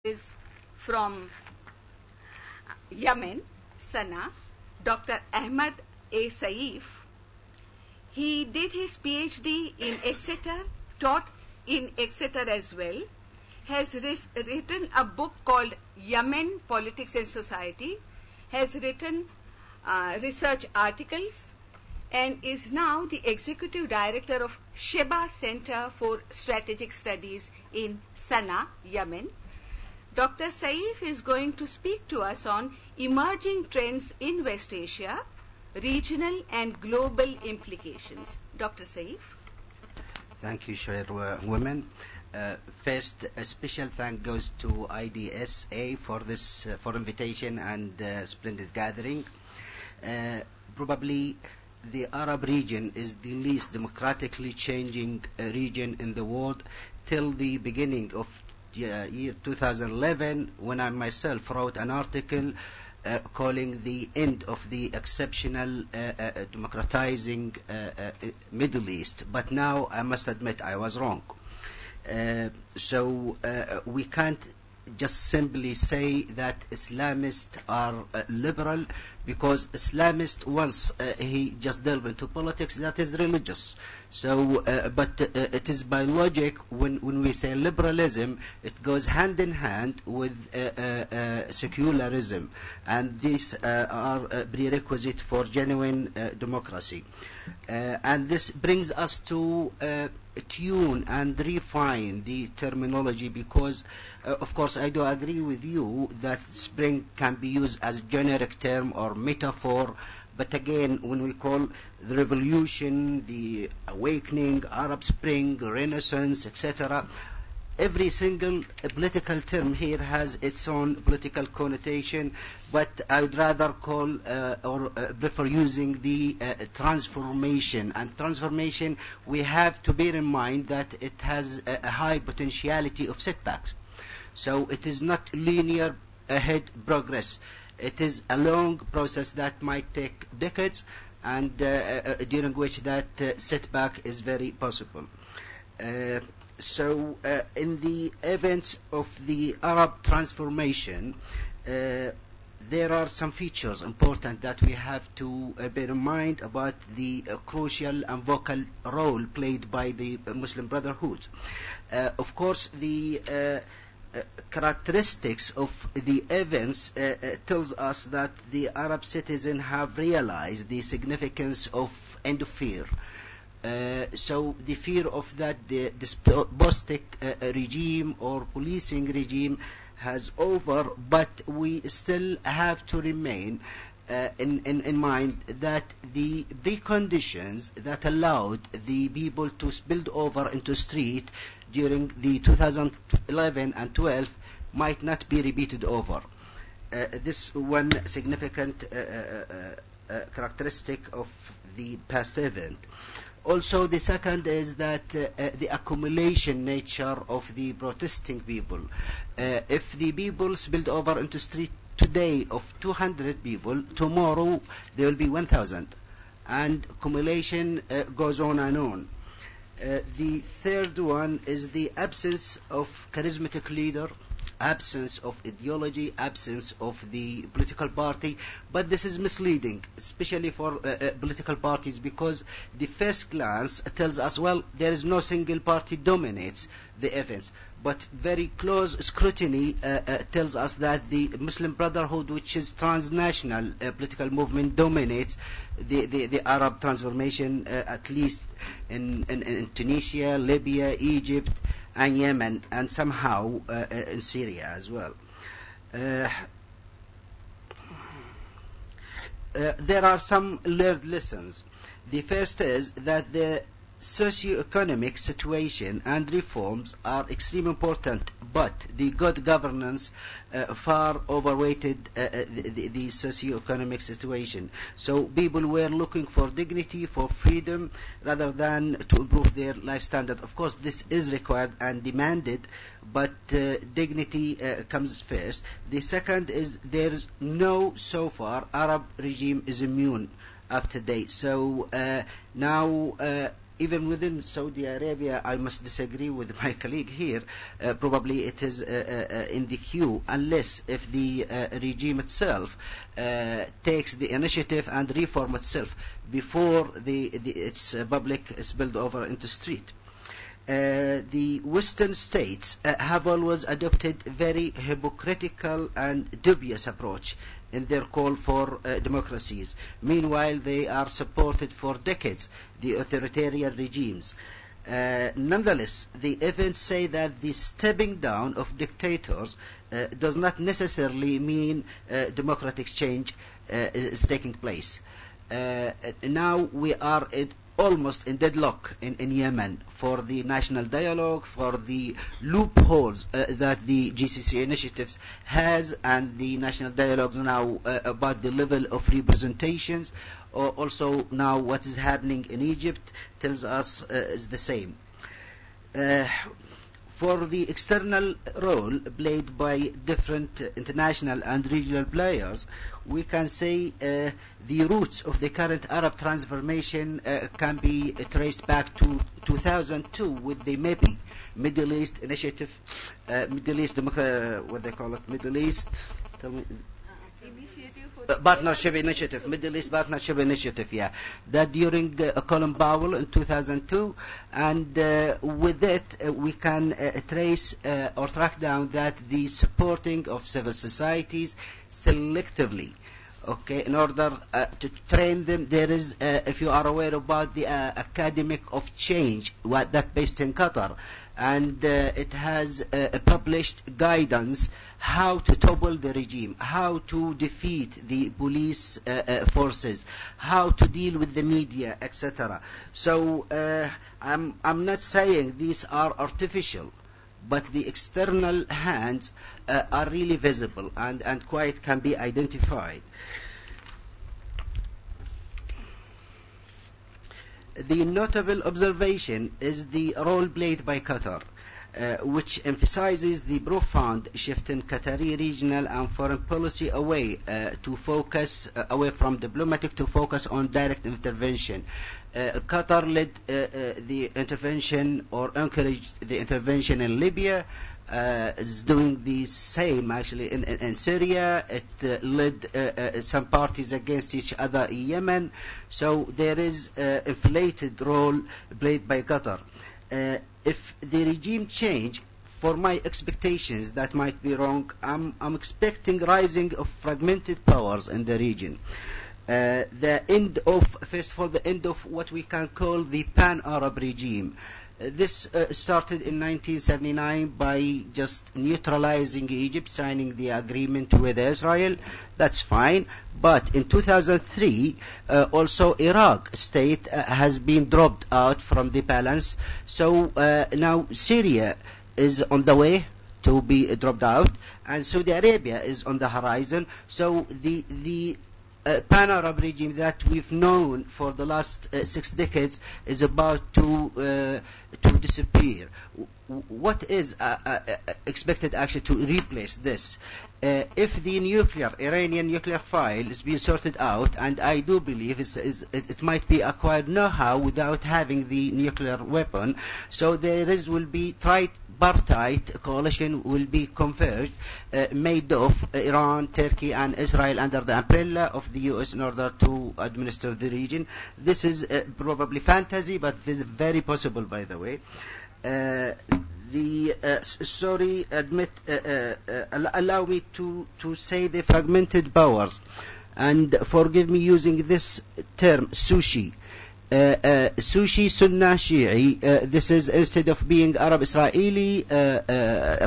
is from Yemen, Sana'a, Dr. Ahmed A. Saif. He did his PhD in Exeter, taught in Exeter as well, has written a book called Yemen, Politics and Society, has written research articles, and is now the Executive Director of Sheba Center for Strategic Studies in Sana'a, Yemen. Dr. Saif is going to speak to us on emerging trends in West Asia, regional and global implications. Dr. Saif. Thank you, Chairwoman. First, a special thank goes to IDSA for this for invitation and splendid gathering. Probably the Arab region is the least democratically changing region in the world till the beginning of year 2011, when I myself wrote an article calling the end of the exceptional democratizing Middle East. But now I must admit I was wrong. So we can't just simply say that Islamists are liberal, because Islamist, once he just delve into politics, that is religious. So, but it is by logic, when we say liberalism, it goes hand in hand with secularism, and these are prerequisite for genuine democracy. And this brings us to tune and refine the terminology, because of course I do agree with you that spring can be used as a generic term or metaphor, but again, when we call the revolution, the awakening, Arab Spring, Renaissance, etc., every single political term here has its own political connotation, but I would rather call or prefer using the transformation. And transformation, we have to bear in mind that it has a high potentiality of setbacks. So it is not linear ahead progress. It is a long process that might take decades, and during which that setback is very possible. So in the events of the Arab transformation, there are some features important that we have to bear in mind about the crucial and vocal role played by the Muslim Brotherhood. Of course, the characteristics of the events tells us that the Arab citizens have realized the significance of end of fear. So the fear of that the despotic regime or policing regime has over, but we still have to remain in mind that the preconditions that allowed the people to spill over into street during the 2011 and 12 might not be repeated over. This one significant characteristic of the past event. Also, the second is that the accumulation nature of the protesting people. If the people spilled over into street today of 200 people, tomorrow there will be 1,000, and accumulation goes on and on. The third one is the absence of charismatic leader, absence of ideology, absence of the political party. But this is misleading, especially for political parties, because the first glance tells us, well, there is no single party dominates the events. But very close scrutiny tells us that the Muslim Brotherhood, which is transnational political movement, dominates the Arab transformation, at least in Tunisia, Libya, Egypt, and Yemen, and somehow in Syria as well. There are some learned lessons. The first is that the socio-economic situation and reforms are extremely important, but the good governance far overweighted the socio-economic situation. So people were looking for dignity, for freedom, rather than to improve their life standard. Of course, this is required and demanded, but dignity comes first. The second is there is no, so far, Arab regime is immune up to date. So now even within Saudi Arabia, I must disagree with my colleague here. Probably it is in the queue, unless if the regime itself takes the initiative and reform itself before its public is spilled over into street. The Western states have always adopted very hypocritical and dubious approach in their call for democracies. Meanwhile, they are supported for decades the authoritarian regimes. Nonetheless, the events say that the stepping down of dictators does not necessarily mean democratic change is taking place. Now we are almost in deadlock in Yemen for the national dialogue, for the loopholes that the GCC initiatives has, and the national dialogue now about the level of representations. Also now what is happening in Egypt tells us is the same. For the external role played by different international and regional players, we can say the roots of the current Arab transformation can be traced back to 2002 with the MEPI, Middle East Initiative, Middle East, what they call it, Middle East, tell me. Partnership Initiative, Middle East Partnership Initiative, yeah. That during Colin Powell in 2002, and with it we can trace or track down that the supporting of civil societies selectively, okay, in order to train them. There is, if you are aware about the Academic of Change, that based in Qatar, and it has published guidance how to topple the regime, how to defeat the police forces, how to deal with the media, etc. So I'm not saying these are artificial, but the external hands are really visible and quite can be identified. The notable observation is the role played by Qatar, which emphasizes the profound shift in Qatari regional and foreign policy away from diplomatic to focus on direct intervention. Qatar led the intervention or encouraged the intervention in Libya, is doing the same actually in Syria. It led some parties against each other in Yemen. So there is inflated role played by Qatar. If the regime change, for my expectations that might be wrong, I'm expecting rising of fragmented powers in the region. First of all, the end of what we can call the pan-Arab regime. This started in 1979 by just neutralizing Egypt, signing the agreement with Israel. That's fine. But in 2003, also Iraq state has been dropped out from the balance. So now Syria is on the way to be dropped out, and Saudi Arabia is on the horizon. So the pan-Arab regime that we've known for the last 6 decades is about to disappear. What is expected actually to replace this? If the Iranian nuclear file is being sorted out, and I do believe it might be acquired know-how without having the nuclear weapon, so will be tripartite coalition will be converged, made of Iran, Turkey and Israel under the umbrella of the US in order to administer the region. This is probably fantasy, but this is very possible, by the way. Allow me to say the fragmented powers, and forgive me using this term, sushi. Sushi Sunna Shi'i, this is, instead of being Arab-Israeli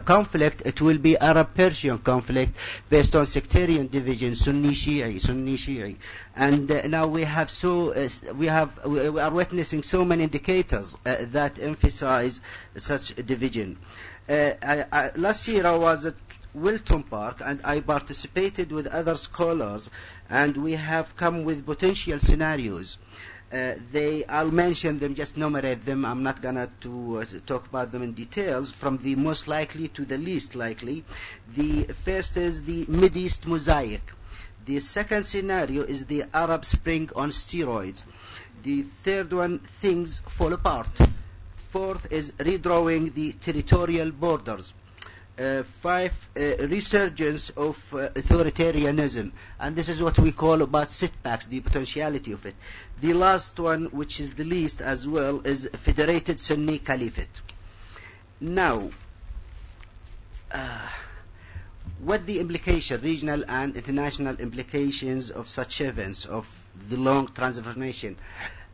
conflict, it will be Arab-Persian conflict based on sectarian division, Sunni Shi'i. And now we are witnessing so many indicators that emphasize such division. Last year I was at Wilton Park, and I participated with other scholars, and we have come with potential scenarios. I'll mention them, just enumerate them. I'm not going to talk about them in details, from the most likely to the least likely. The first is the Mideast mosaic. The second scenario is the Arab Spring on steroids. The third one, things fall apart. Fourth is redrawing the territorial borders. Five, resurgence of authoritarianism, and this is what we call about setbacks, the potentiality of it. The last one, which is the least as well, is federated Sunni Caliphate. Now, what the implication, regional and international implications of such events, of the long transformation?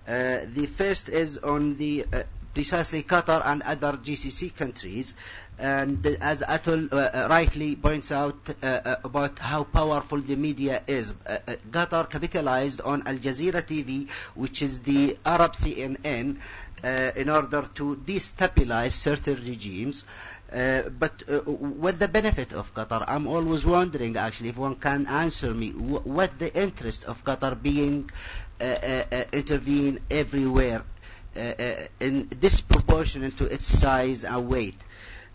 The first is on the precisely Qatar and other GCC countries, and as Atul rightly points out about how powerful the media is. Qatar capitalized on Al Jazeera TV, which is the Arab CNN, in order to destabilize certain regimes. But what the benefit of Qatar? I'm always wondering, actually, if one can answer me, what the interest of Qatar being intervene everywhere in disproportionate to its size and weight.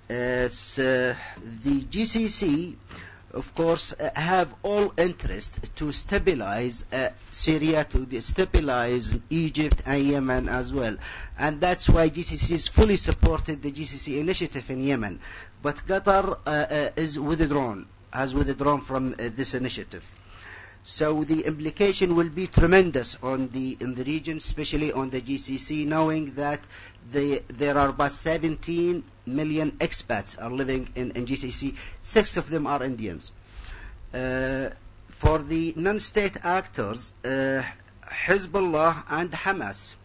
The GCC, of course, have all interest to stabilize Syria, to stabilize Egypt and Yemen as well. And that's why GCC has fully supported the GCC initiative in Yemen. But Qatar has withdrawn from this initiative. So the implication will be tremendous in the region, especially on the GCC, knowing that there are about 17 million expats are living in GCC. 6 of them are Indians. For the non-state actors, Hezbollah and Hamas.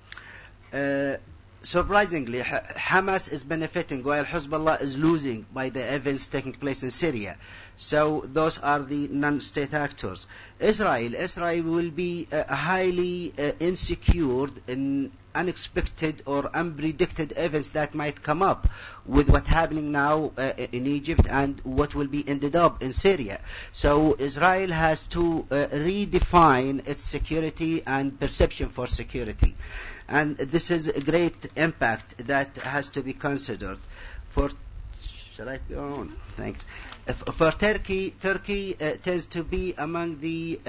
Surprisingly, Hamas is benefiting while Hezbollah is losing by the events taking place in Syria. So those are the non-state actors. Israel will be highly insecure in unexpected or unpredicted events that might come up with what's happening now in Egypt and what will be ended up in Syria. So Israel has to redefine its security and perception for security. And this is a great impact that has to be considered. Shall I go on? Thanks. For Turkey tends to be among the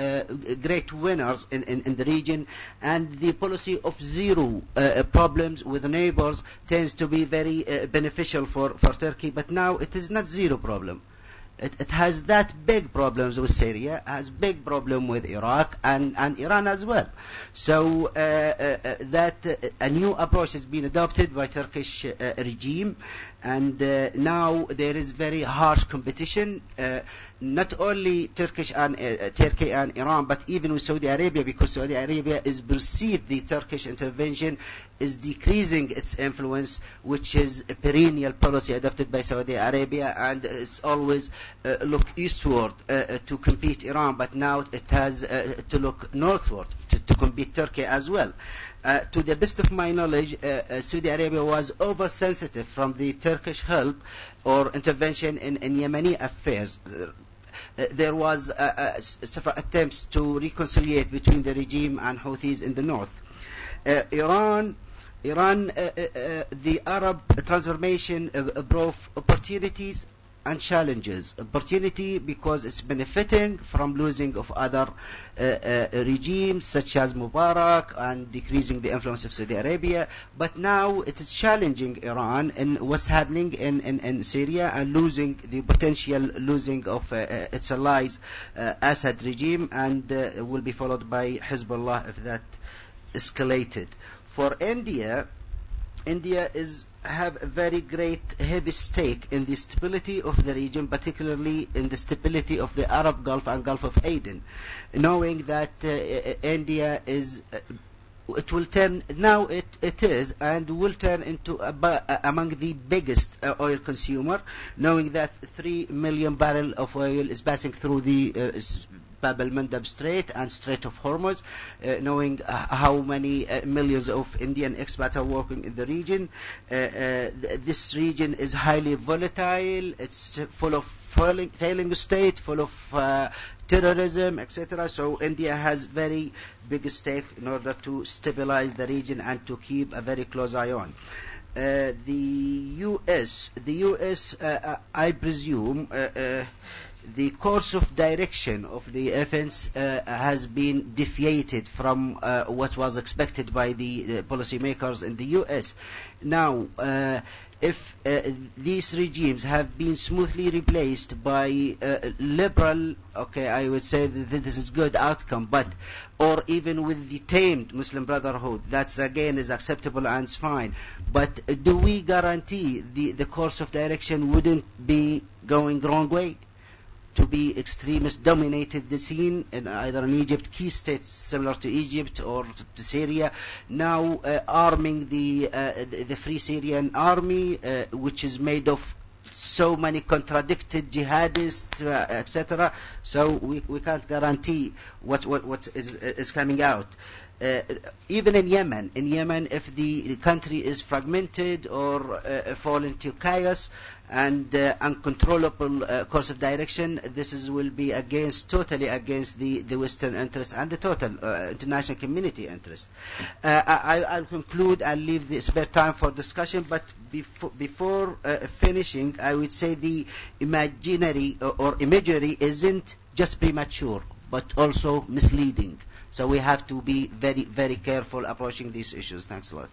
great winners in the region, and the policy of zero problems with neighbors tends to be very beneficial for Turkey. But now it is not zero problem. It has that big problems with Syria, has big problem with Iraq and Iran as well. So that a new approach has been adopted by Turkish regime, and now there is very harsh competition, not only Turkey and Iran, but even with Saudi Arabia, because Saudi Arabia is perceived the Turkish intervention is decreasing its influence, which is a perennial policy adopted by Saudi Arabia, and it's always look eastward to compete Iran, but now it has to look northward to compete Turkey as well. To the best of my knowledge, Saudi Arabia was oversensitive from the Turkish help or intervention in Yemeni affairs. There was several attempts to reconcile between the regime and Houthis in the north. Iran, the Arab transformation brought opportunities and challenges. Opportunity because it's benefiting from losing of other regimes such as Mubarak and decreasing the influence of Saudi Arabia. But now it is challenging Iran in what's happening in Syria and losing the potential losing of its allies, Assad regime, and will be followed by Hezbollah if that escalated. For India have a very great heavy stake in the stability of the region, particularly in the stability of the Arab Gulf and Gulf of Aden, knowing that India is it will turn now it is and will turn into among the biggest oil consumer, knowing that 3 million barrels of oil is passing through the Bab al-Mandab Strait and Strait of Hormuz, knowing how many millions of Indian expats are working in the region. This region is highly volatile. It's full of failing state, full of terrorism, etc. So India has very big stake in order to stabilize the region and to keep a very close eye on. the U.S. I presume the course of direction of the offense has been deviated from what was expected by the policymakers in the U.S. Now, if these regimes have been smoothly replaced by liberal, okay, I would say that this is good outcome, but or even with the tamed Muslim Brotherhood, that's again is acceptable and it's fine. But do we guarantee the course of direction wouldn't be going wrong way? To be extremist dominated the scene in either in Egypt, key states similar to Egypt or to Syria, now arming the Free Syrian Army, which is made of so many contradicted jihadists, etc. So we can't guarantee what is coming out. Even in Yemen, if the country is fragmented or fall into chaos and uncontrollable course of direction, this will be totally against the Western interest and the total international community interest. I'll conclude. I'll leave the spare time for discussion, but before finishing, I would say the imaginary or imagery isn't just premature, but also misleading. So we have to be very, very careful approaching these issues. Thanks a lot.